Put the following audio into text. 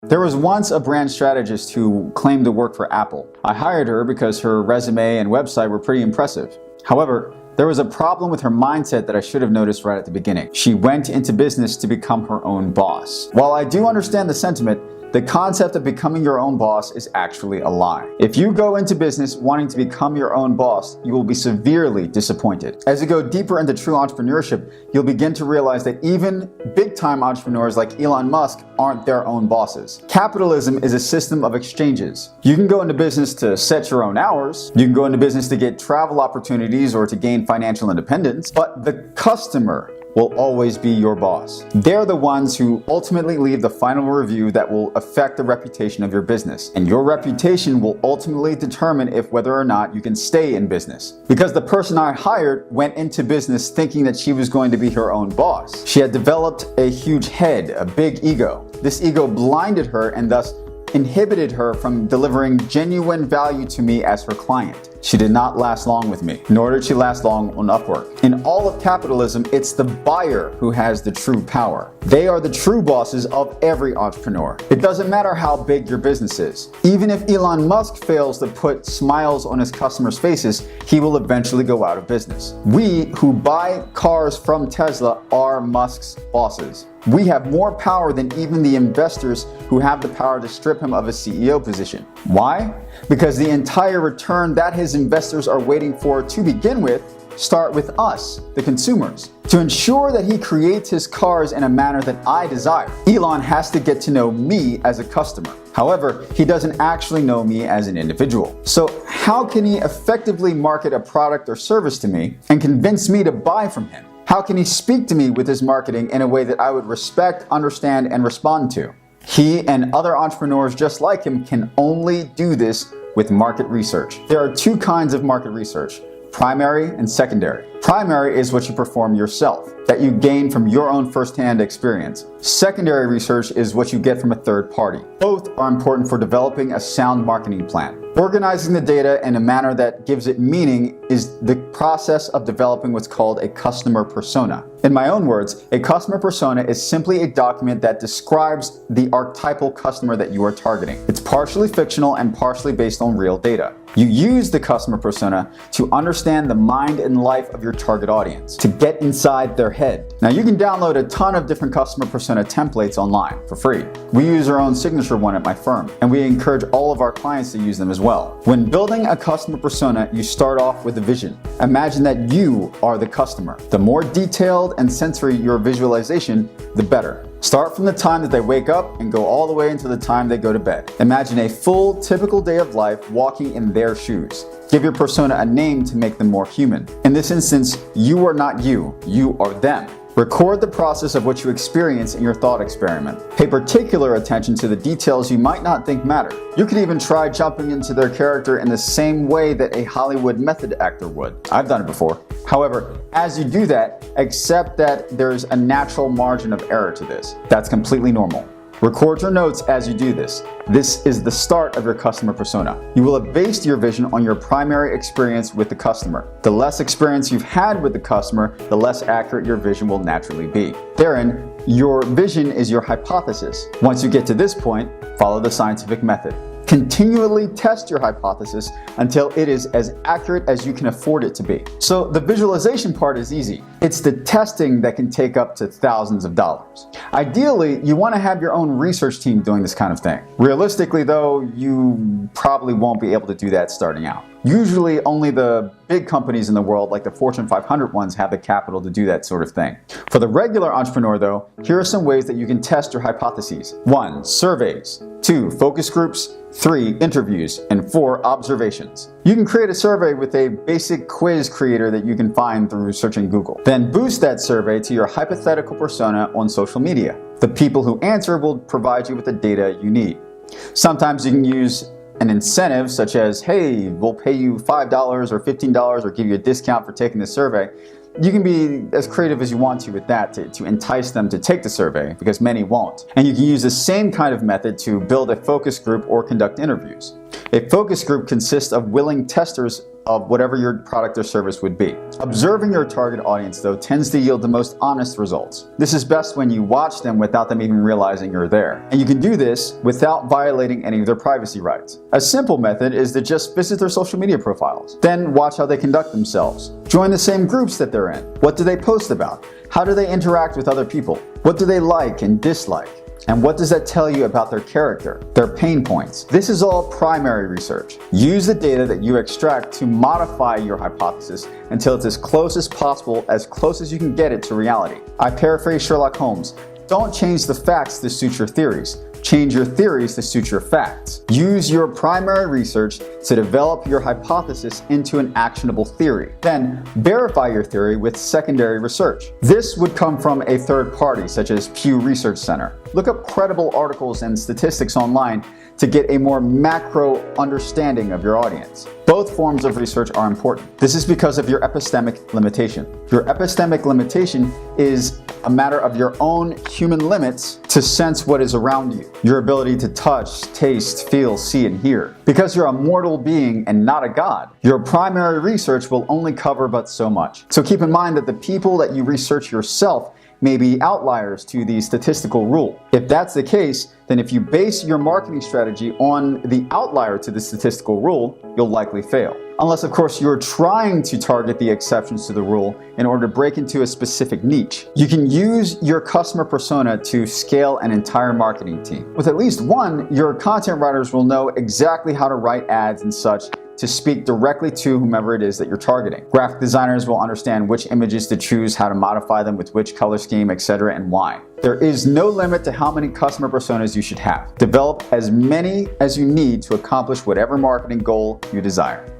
There was once a brand strategist who claimed to work for Apple. I hired her because her resume and website were pretty impressive. However, there was a problem with her mindset that I should have noticed right at the beginning. She went into business to become her own boss. While I do understand the sentiment, the concept of becoming your own boss is actually a lie. If you go into business wanting to become your own boss, you will be severely disappointed. As you go deeper into true entrepreneurship, you'll begin to realize that even big-time entrepreneurs like Elon Musk aren't their own bosses. Capitalism is a system of exchanges. You can go into business to set your own hours, you can go into business to get travel opportunities or to gain financial independence, but the customer will always be your boss. They're the ones who ultimately leave the final review that will affect the reputation of your business. And your reputation will ultimately determine if whether or not you can stay in business. Because the person I hired went into business thinking that she was going to be her own boss. She had developed a huge head, a big ego. This ego blinded her and thus inhibited her from delivering genuine value to me as her client. She did not last long with me, nor did she last long on Upwork. In all of capitalism, it's the buyer who has the true power. They are the true bosses of every entrepreneur. It doesn't matter how big your business is. Even if Elon Musk fails to put smiles on his customers' faces, he will eventually go out of business. We who buy cars from Tesla are Musk's bosses. We have more power than even the investors who have the power to strip him of his CEO position. Why? Because the entire return that his investors are waiting for to begin with start with us, the consumers. To ensure that he creates his cars in a manner that I desire, Elon has to get to know me as a customer. However, he doesn't actually know me as an individual. So how can he effectively market a product or service to me and convince me to buy from him? How can he speak to me with his marketing in a way that I would respect, understand, and respond to? He and other entrepreneurs just like him can only do this with market research. There are two kinds of market research: primary and secondary. Primary is what you perform yourself, that you gain from your own firsthand experience. Secondary research is what you get from a third party. Both are important for developing a sound marketing plan. Organizing the data in a manner that gives it meaning is the process of developing what's called a customer persona. In my own words, a customer persona is simply a document that describes the archetypal customer that you are targeting. It's partially fictional and partially based on real data. You use the customer persona to understand the mind and life of your target audience, to get inside their head. Now, you can download a ton of different customer persona templates online for free. We use our own signature one at my firm, and we encourage all of our clients to use them as well. When building a customer persona, you start off with a vision. Imagine that you are the customer. The more detailed and sensory your visualization, the better. Start from the time that they wake up and go all the way until the time they go to bed. Imagine a full, typical day of life walking in their shoes. Give your persona a name to make them more human. In this instance, you are not you, you are them. Record the process of what you experience in your thought experiment. Pay particular attention to the details you might not think matter. You could even try jumping into their character in the same way that a Hollywood method actor would. I've done it before. However, as you do that, accept that there's a natural margin of error to this. That's completely normal. Record your notes as you do this. This is the start of your customer persona. You will have based your vision on your primary experience with the customer. The less experience you've had with the customer, the less accurate your vision will naturally be. Therein, your vision is your hypothesis. Once you get to this point, follow the scientific method. Continually test your hypothesis until it is as accurate as you can afford it to be. So the visualization part is easy. It's the testing that can take up to thousands of dollars. Ideally, you want to have your own research team doing this kind of thing. Realistically though, you probably won't be able to do that starting out. Usually only the big companies in the world, like the Fortune 500 ones, have the capital to do that sort of thing. For the regular entrepreneur though, here are some ways that you can test your hypotheses. 1. Surveys. 2. Focus groups. 3. Interviews. And 4. Observations. You can create a survey with a basic quiz creator that you can find through searching Google. Then boost that survey to your hypothetical persona on social media. The people who answer will provide you with the data you need. Sometimes you can use an incentive such as, hey, we'll pay you $5 or $15 or give you a discount for taking the survey. You can be as creative as you want to with that to entice them to take the survey, because many won't. And you can use the same kind of method to build a focus group or conduct interviews. A focus group consists of willing testers of whatever your product or service would be. Observing your target audience, though, tends to yield the most honest results. This is best when you watch them without them even realizing you're there. And you can do this without violating any of their privacy rights. A simple method is to just visit their social media profiles. Then watch how they conduct themselves. Join the same groups that they're in. What do they post about? How do they interact with other people? What do they like and dislike? And what does that tell you about their character, their pain points? This is all primary research. Use the data that you extract to modify your hypothesis until it's as close as possible, as close as you can get it to reality. I paraphrase Sherlock Holmes. Don't change the facts to suit your theories. Change your theories to suit your facts. Use your primary research to develop your hypothesis into an actionable theory. Then verify your theory with secondary research. This would come from a third party, such as Pew Research Center. Look up credible articles and statistics online to get a more macro understanding of your audience. Both forms of research are important. This is because of your epistemic limitation. Your epistemic limitation is a matter of your own human limits to sense what is around you. Your ability to touch, taste, feel, see, and hear. Because you're a mortal being and not a god, your primary research will only cover but so much. So keep in mind that the people that you research yourself may be outliers to the statistical rule. If that's the case, then if you base your marketing strategy on the outlier to the statistical rule, you'll likely fail. Unless, of course, you're trying to target the exceptions to the rule in order to break into a specific niche. You can use your customer persona to scale an entire marketing team. With at least one, your content writers will know exactly how to write ads and such to speak directly to whomever it is that you're targeting. Graphic designers will understand which images to choose, how to modify them with which color scheme, etc., and why. There is no limit to how many customer personas you should have. Develop as many as you need to accomplish whatever marketing goal you desire.